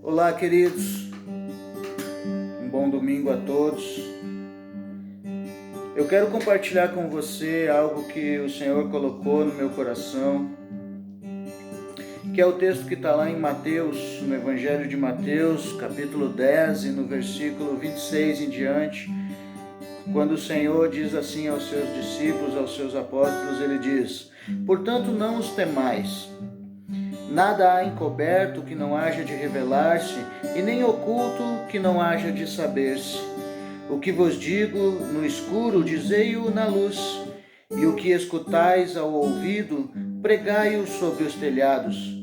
Olá, queridos, um bom domingo a todos. Eu quero compartilhar com você algo que o Senhor colocou no meu coração, que é o texto que está lá em Mateus, no Evangelho de Mateus, capítulo 10, e no versículo 26 em diante, quando o Senhor diz assim aos seus discípulos, aos seus apóstolos, ele diz: portanto, não os temais. Nada há encoberto que não haja de revelar-se, e nem oculto que não haja de saber-se. O que vos digo no escuro, dizei-o na luz, e o que escutais ao ouvido, pregai-o sobre os telhados.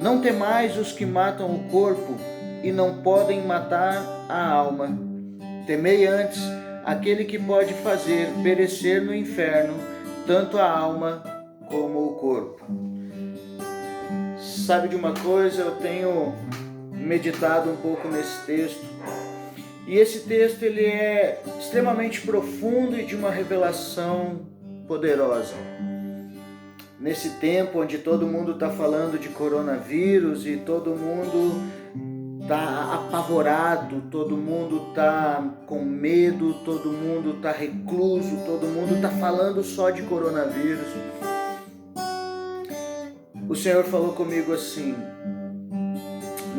Não temais os que matam o corpo, e não podem matar a alma. Temei antes aquele que pode fazer perecer no inferno, tanto a alma como o corpo. Sabe de uma coisa, eu tenho meditado um pouco nesse texto, e esse texto ele é extremamente profundo e de uma revelação poderosa. Nesse tempo onde todo mundo está falando de coronavírus e todo mundo está apavorado, todo mundo está com medo, todo mundo está recluso, todo mundo está falando só de coronavírus. O Senhor falou comigo assim: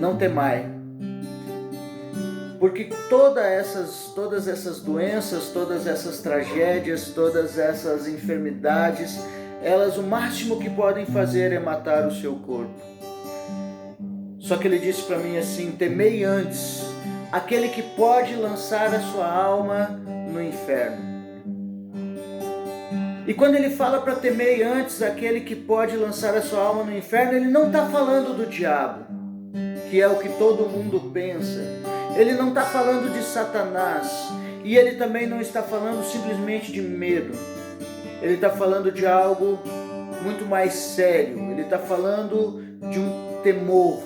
não temai, porque todas essas doenças, todas essas tragédias, todas essas enfermidades, elas o máximo que podem fazer é matar o seu corpo. Só que ele disse para mim assim: temei antes aquele que pode lançar a sua alma no inferno. E quando ele fala para temer antes aquele que pode lançar a sua alma no inferno, ele não está falando do diabo, que é o que todo mundo pensa. Ele não está falando de Satanás. E ele também não está falando simplesmente de medo. Ele está falando de algo muito mais sério. Ele está falando de um temor.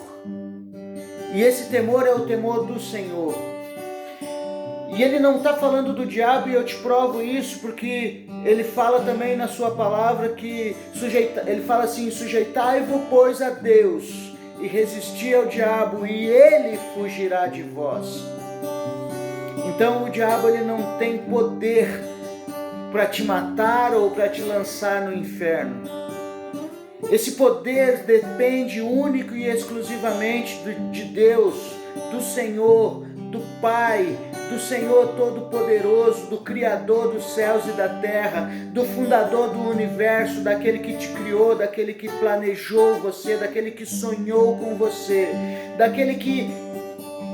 E esse temor é o temor do Senhor. E ele não está falando do diabo, e eu te provo isso porque ele fala também na sua palavra que ele fala assim: sujeitai-vos, pois, a Deus, e resisti ao diabo, e ele fugirá de vós. Então o diabo ele não tem poder para te matar ou para te lançar no inferno. Esse poder depende único e exclusivamente de Deus, do Senhor, do Pai, do Senhor Todo-Poderoso, do Criador dos céus e da terra, do fundador do universo, daquele que te criou, daquele que planejou você, daquele que sonhou com você, daquele que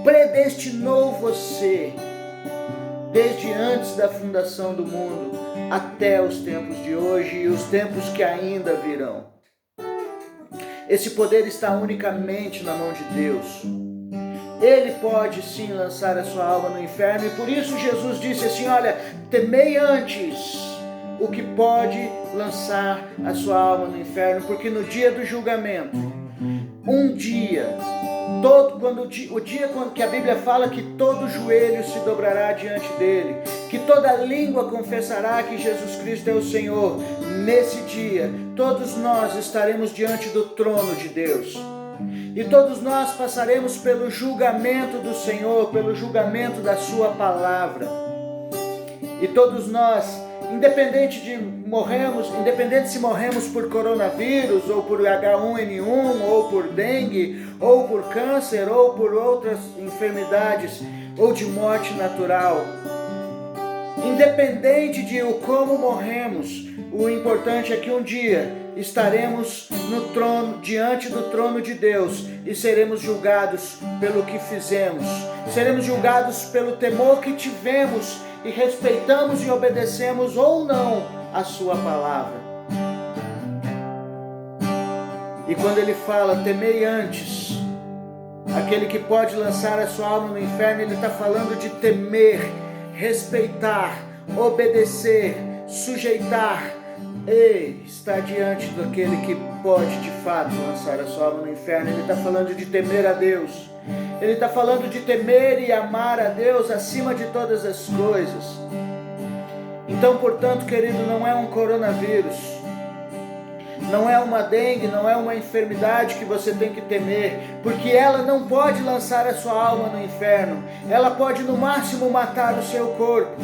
predestinou você desde antes da fundação do mundo até os tempos de hoje e os tempos que ainda virão. Esse poder está unicamente na mão de Deus. Ele pode sim lançar a sua alma no inferno, e por isso Jesus disse assim: olha, temei antes o que pode lançar a sua alma no inferno, porque no dia do julgamento, o dia que a Bíblia fala que todo joelho se dobrará diante dele, que toda língua confessará que Jesus Cristo é o Senhor, nesse dia, todos nós estaremos diante do trono de Deus. E todos nós passaremos pelo julgamento do Senhor, pelo julgamento da sua palavra. E todos nós, independente se morremos por coronavírus, ou por H1N1, ou por dengue, ou por câncer, ou por outras enfermidades, ou de morte natural, independente de como morremos, o importante é que um dia estaremos no trono, diante do trono de Deus, e seremos julgados pelo que fizemos, seremos julgados pelo temor que tivemos e respeitamos e obedecemos ou não a sua palavra. E quando ele fala temei antes aquele que pode lançar a sua alma no inferno, ele está falando de temer, respeitar, obedecer, sujeitar, e estar diante daquele que pode de fato lançar a sua alma no inferno. Ele está falando de temer a Deus. Ele está falando de temer e amar a Deus acima de todas as coisas. Então, portanto, querido, não é um coronavírus, não é uma dengue, não é uma enfermidade que você tem que temer, porque ela não pode lançar a sua alma no inferno, ela pode no máximo matar o seu corpo.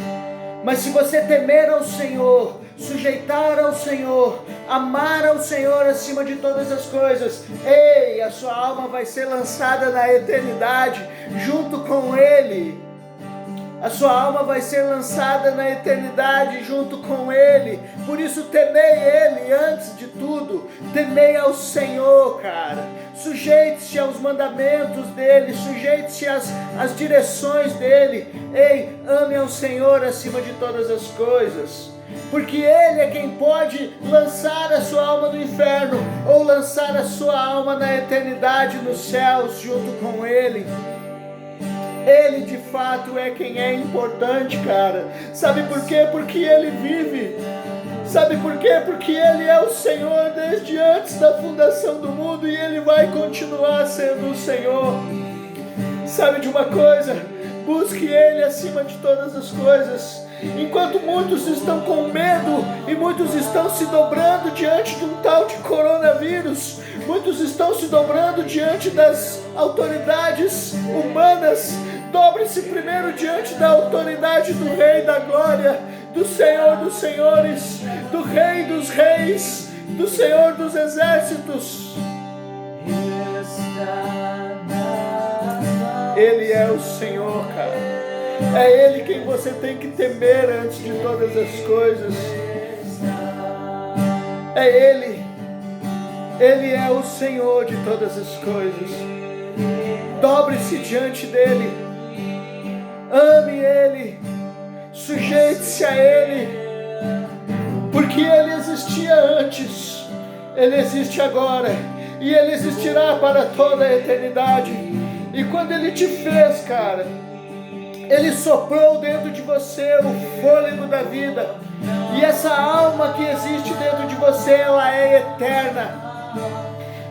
Mas se você temer ao Senhor, sujeitar ao Senhor, amar ao Senhor acima de todas as coisas, ei, a sua alma vai ser lançada na eternidade junto com Ele. A sua alma vai ser lançada na eternidade junto com Ele. Por isso temei Ele antes de tudo. Temei ao Senhor, cara. Sujeite-se aos mandamentos dEle. Sujeite-se às direções dEle. Ei, ame ao Senhor acima de todas as coisas. Porque Ele é quem pode lançar a sua alma no inferno, ou lançar a sua alma na eternidade nos céus junto com Ele. Ele de fato é quem é importante, cara. Sabe por quê? Porque Ele vive. Sabe por quê? Porque Ele é o Senhor desde antes da fundação do mundo, e Ele vai continuar sendo o Senhor. Sabe de uma coisa? Busque Ele acima de todas as coisas. Enquanto muitos estão com medo e muitos estão se dobrando diante de um tal de coronavírus, muitos estão se dobrando diante das autoridades humanas, dobre-se primeiro diante da autoridade do Rei da Glória, do Senhor dos Senhores, do Rei dos Reis, do Senhor dos Exércitos. Ele é o Senhor, cara. É Ele quem você tem que temer antes de todas as coisas. É Ele. Ele é o Senhor de todas as coisas. Dobre-se diante dEle. Ame Ele. Sujeite-se a Ele. Porque Ele existia antes. Ele existe agora. E Ele existirá para toda a eternidade. E quando Ele te fez, cara, Ele soprou dentro de você o fôlego da vida. E essa alma que existe dentro de você, ela é eterna.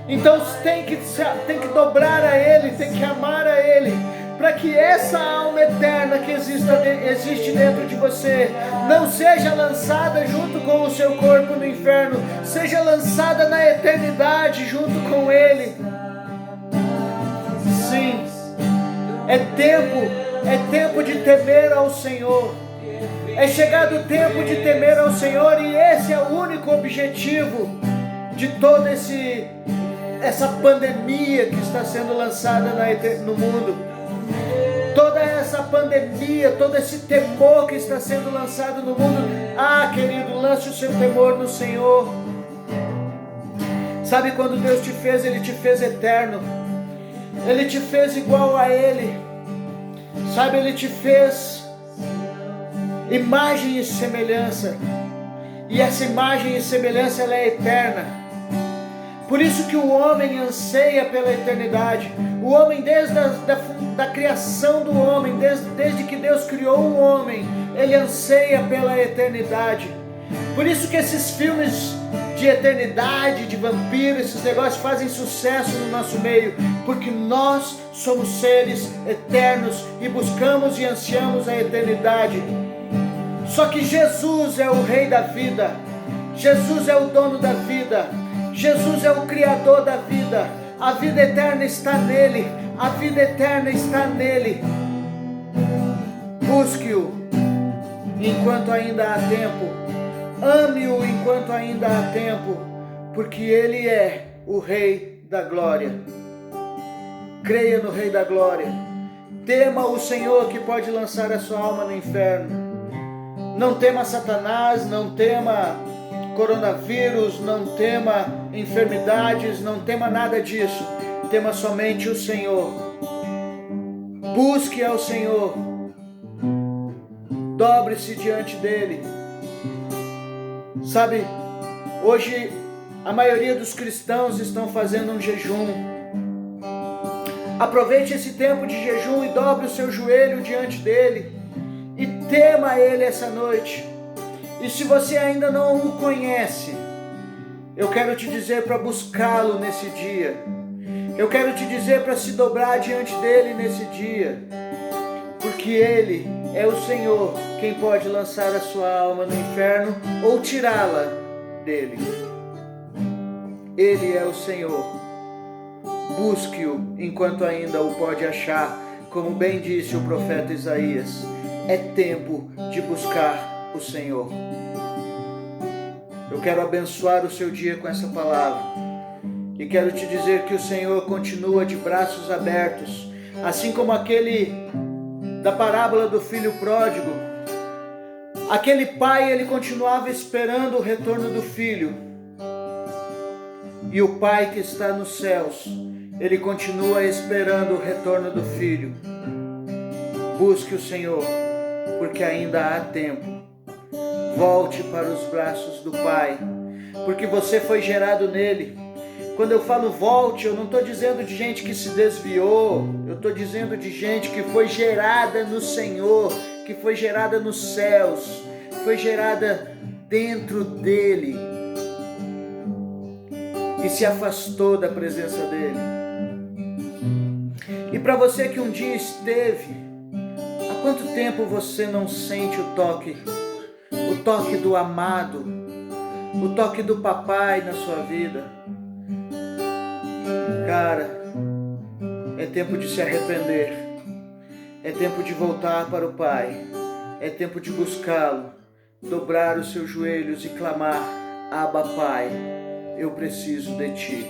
Então tem que dobrar a Ele, tem que amar a Ele, para que essa alma eterna que existe dentro de você não seja lançada junto com o seu corpo no inferno, seja lançada na eternidade junto com Ele. Sim, é tempo de temer ao Senhor. É chegado o tempo de temer ao Senhor, e esse é o único objetivo de toda essa pandemia que está sendo lançada no mundo. Toda essa pandemia, todo esse temor que está sendo lançado no mundo. Ah, querido, lance o seu temor no Senhor. Sabe, quando Deus te fez, Ele te fez eterno. Ele te fez igual a Ele. Sabe, Ele te fez imagem e semelhança. E essa imagem e semelhança, ela é eterna. Por isso que o homem anseia pela eternidade. O homem, desde da criação do homem, desde que Deus criou o homem, ele anseia pela eternidade. Por isso que esses filmes de eternidade, de vampiro, esses negócios fazem sucesso no nosso meio, porque nós somos seres eternos e buscamos e ansiamos a eternidade. Só que Jesus é o Rei da vida, Jesus é o dono da vida, Jesus é o Criador da vida. A vida eterna está nele, a vida eterna está nele. Busque-o enquanto ainda há tempo, ame-o enquanto ainda há tempo, porque Ele é o Rei da Glória. Creia no Rei da Glória, tema o Senhor que pode lançar a sua alma no inferno. Não tema Satanás, não tema coronavírus, não tema enfermidades, não tema nada disso. Tema somente o Senhor. Busque ao Senhor. Dobre-se diante dEle. Sabe, hoje a maioria dos cristãos estão fazendo um jejum. Aproveite esse tempo de jejum e dobre o seu joelho diante dEle. E tema Ele essa noite. E se você ainda não o conhece, eu quero te dizer para buscá-lo nesse dia. Eu quero te dizer para se dobrar diante dEle nesse dia. Porque Ele é o Senhor quem pode lançar a sua alma no inferno ou tirá-la dele. Ele é o Senhor. Busque-o enquanto ainda o pode achar, como bem disse o profeta Isaías. É tempo de buscar o Senhor. Eu quero abençoar o seu dia com essa palavra. E quero te dizer que o Senhor continua de braços abertos, assim como aquele da parábola do filho pródigo. Aquele pai, ele continuava esperando o retorno do filho. E o Pai que está nos céus, ele continua esperando o retorno do filho. Busque o Senhor, porque ainda há tempo. Volte para os braços do Pai, porque você foi gerado nele. Quando eu falo volte, eu não estou dizendo de gente que se desviou, eu estou dizendo de gente que foi gerada no Senhor, que foi gerada nos céus, foi gerada dentro dele e se afastou da presença dele. E para você que um dia esteve, há quanto tempo você não sente o toque do amado, o toque do papai na sua vida? Cara, é tempo de se arrepender, é tempo de voltar para o Pai, é tempo de buscá-lo, dobrar os seus joelhos e clamar: Abba, Pai, eu preciso de Ti.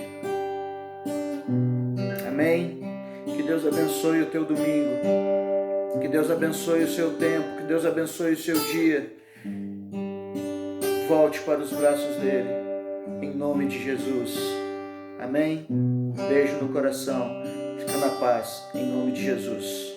Amém? Que Deus abençoe o teu domingo, que Deus abençoe o seu tempo, que Deus abençoe o seu dia. Volte para os braços dele, em nome de Jesus. Amém? Beijo no coração, fica na paz, em nome de Jesus.